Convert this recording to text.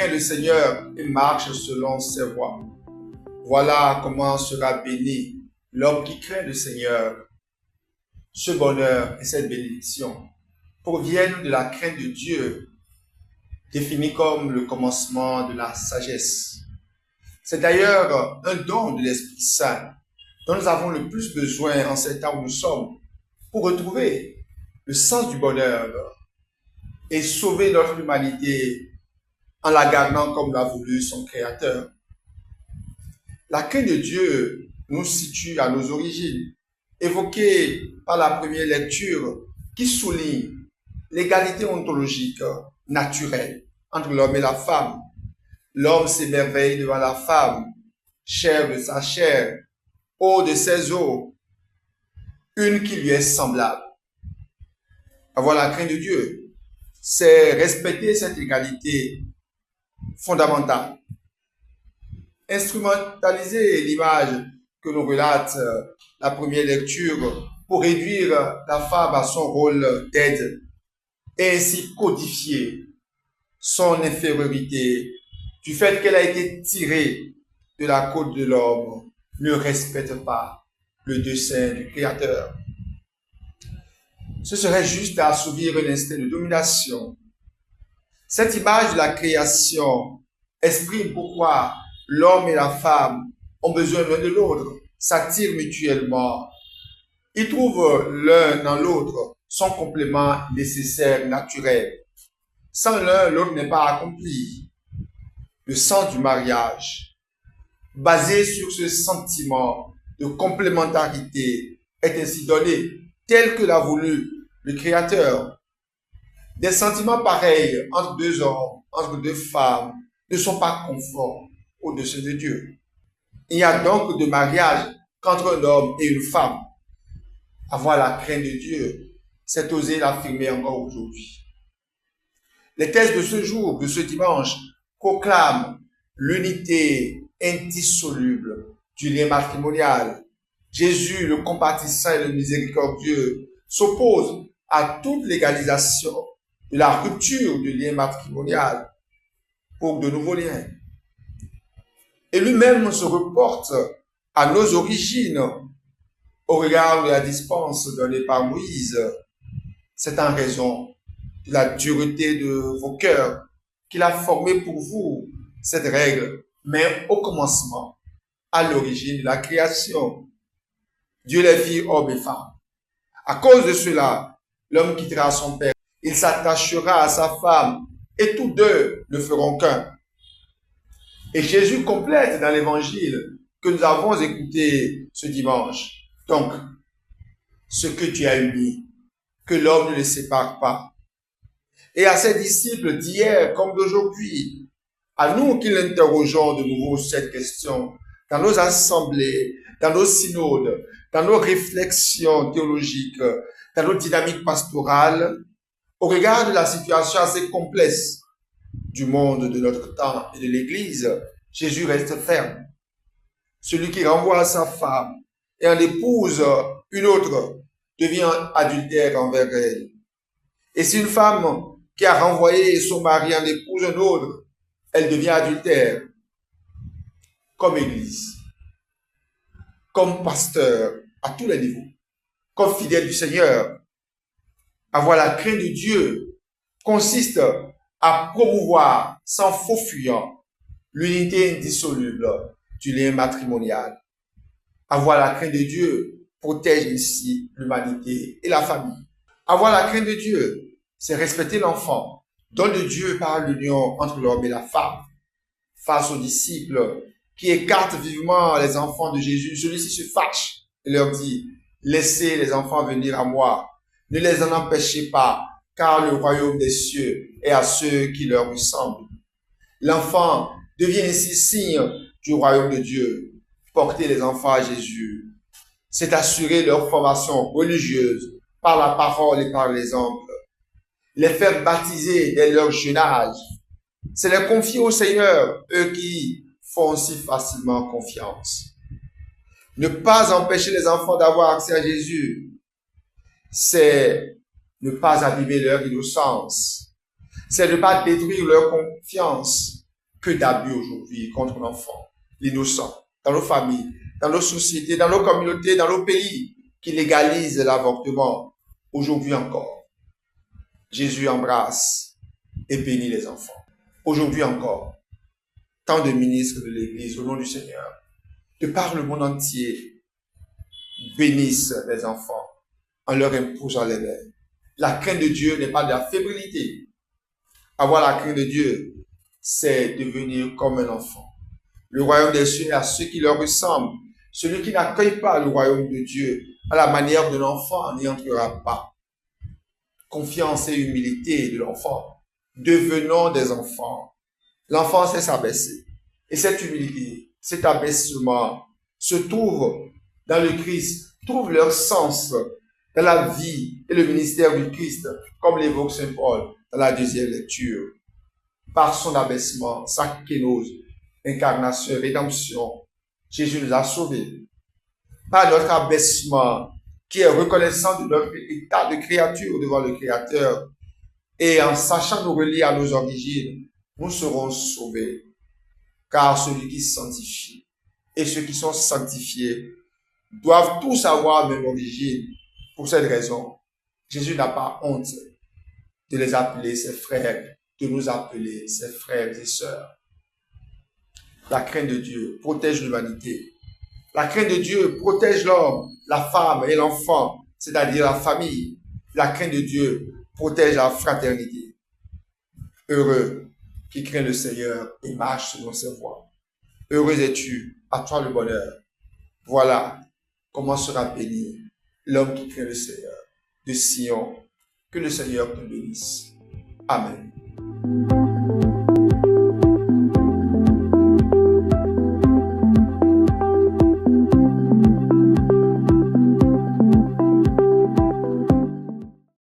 craint le Seigneur et marche selon ses voies. Voilà comment sera béni l'homme qui craint le Seigneur. Ce bonheur et cette bénédiction proviennent de la crainte de Dieu, définie comme le commencement de la sagesse. C'est d'ailleurs un don de l'Esprit Saint dont nous avons le plus besoin en ces temps où nous sommes pour retrouver le sens du bonheur et sauver notre humanité en la gardant comme l'a voulu son Créateur. La crainte de Dieu nous situe à nos origines, évoquée par la première lecture qui souligne l'égalité ontologique naturelle entre l'homme et la femme. L'homme s'émerveille devant la femme, chair de sa chair, eau de ses eaux, une qui lui est semblable. Avoir la crainte de Dieu, c'est respecter cette égalité fondamentale. Instrumentaliser l'image que nous relate la première lecture pour réduire la femme à son rôle d'aide et ainsi codifier son infériorité du fait qu'elle a été tirée de la côte de l'homme ne respecte pas le dessein du Créateur. Ce serait juste à assouvir un instinct de domination. Cette image de la création exprime pourquoi l'homme et la femme ont besoin l'un de l'autre, s'attirent mutuellement. Ils trouvent l'un dans l'autre son complément nécessaire, naturel. Sans l'un, l'autre n'est pas accompli. Le sens du mariage, basé sur ce sentiment de complémentarité, est ainsi donné tel que l'a voulu le Créateur. Des sentiments pareils entre deux hommes, entre deux femmes, ne sont pas conformes au dessein de Dieu. Il n'y a donc de mariage qu'entre un homme et une femme. Avoir la crainte de Dieu, c'est oser l'affirmer encore aujourd'hui. Les thèses de ce jour, de ce dimanche, proclament l'unité indissoluble du lien matrimonial. Jésus, le compatissant et le miséricordieux, s'oppose à toute légalisation de la rupture du lien matrimonial pour de nouveaux liens. Et lui-même se reporte à nos origines au regard de la dispense donnée par Moïse. C'est en raison de la dureté de vos cœurs qu'il a formé pour vous cette règle, mais au commencement, à l'origine de la création. Dieu les fit hommes et femmes. À cause de cela, l'homme quittera son père, il s'attachera à sa femme, et tous deux ne feront qu'un. Et Jésus complète dans l'évangile que nous avons écouté ce dimanche. Donc, ce que tu as uni, que l'homme ne le sépare pas. Et à ses disciples d'hier comme d'aujourd'hui, à nous qui l'interrogeons de nouveau cette question, dans nos assemblées, dans nos synodes, dans nos réflexions théologiques, dans nos dynamiques pastorales, au regard de la situation assez complexe du monde de notre temps et de l'Église, Jésus reste ferme. Celui qui renvoie à sa femme et en épouse une autre devient adultère envers elle. Et si une femme qui a renvoyé son mari en épouse un autre, elle devient adultère. Comme Église, comme pasteur à tous les niveaux, comme fidèle du Seigneur, avoir la crainte de Dieu consiste à promouvoir sans faux fuyant l'unité indissoluble du lien matrimonial. Avoir la crainte de Dieu protège ici l'humanité et la famille. Avoir la crainte de Dieu, c'est respecter l'enfant, don de Dieu par l'union entre l'homme et la femme. Face aux disciples qui écartent vivement les enfants de Jésus, celui-ci se fâche et leur dit, laissez les enfants venir à moi, ne les en empêchez pas, car le royaume des cieux est à ceux qui leur ressemblent. L'enfant devient ainsi signe du royaume de Dieu. Porter les enfants à Jésus, c'est assurer leur formation religieuse par la parole et par l'exemple. Les faire baptiser dès leur jeune âge, c'est les confier au Seigneur, eux qui font si facilement confiance. Ne pas empêcher les enfants d'avoir accès à Jésus, c'est ne pas abîmer leur innocence, c'est ne pas détruire leur confiance, que d'abus aujourd'hui contre l'enfant, l'innocent, dans nos familles, dans nos sociétés, dans nos communautés, dans nos pays, qui légalisent l'avortement. Aujourd'hui encore, Jésus embrasse et bénit les enfants. Aujourd'hui encore, tant de ministres de l'Église, au nom du Seigneur, de par le monde entier, bénissent les enfants en leur imposant les lèvres. La crainte de Dieu n'est pas de la fébrilité. Avoir la crainte de Dieu, c'est devenir comme un enfant. Le royaume des cieux est à ceux qui leur ressemblent. Celui qui n'accueille pas le royaume de Dieu à la manière de l'enfant n'y entrera pas. Confiance et humilité de l'enfant. Devenons des enfants. L'enfant sait s'abaisser. Et cette humilité, cet abaissement se trouve dans le Christ, trouve leur sens dans la vie et le ministère du Christ, comme l'évoque Saint Paul dans la deuxième lecture. Par son abaissement, sa kénose, incarnation, rédemption, Jésus nous a sauvés. Par notre abaissement, qui est reconnaissant de notre état de créature devant le Créateur, et en sachant nous relier à nos origines, nous serons sauvés. Car celui qui se sanctifie et ceux qui sont sanctifiés doivent tous avoir la même origine. Pour cette raison, Jésus n'a pas honte de les appeler ses frères, de nous appeler ses frères et sœurs. La crainte de Dieu protège l'humanité. La crainte de Dieu protège l'homme, la femme et l'enfant, c'est-à-dire la famille. La crainte de Dieu protège la fraternité. Heureux qui craint le Seigneur et marche selon ses voies. Heureux es-tu, à toi le bonheur. Voilà comment sera béni l'homme qui craint le Seigneur. De Sion, que le Seigneur te bénisse. Amen.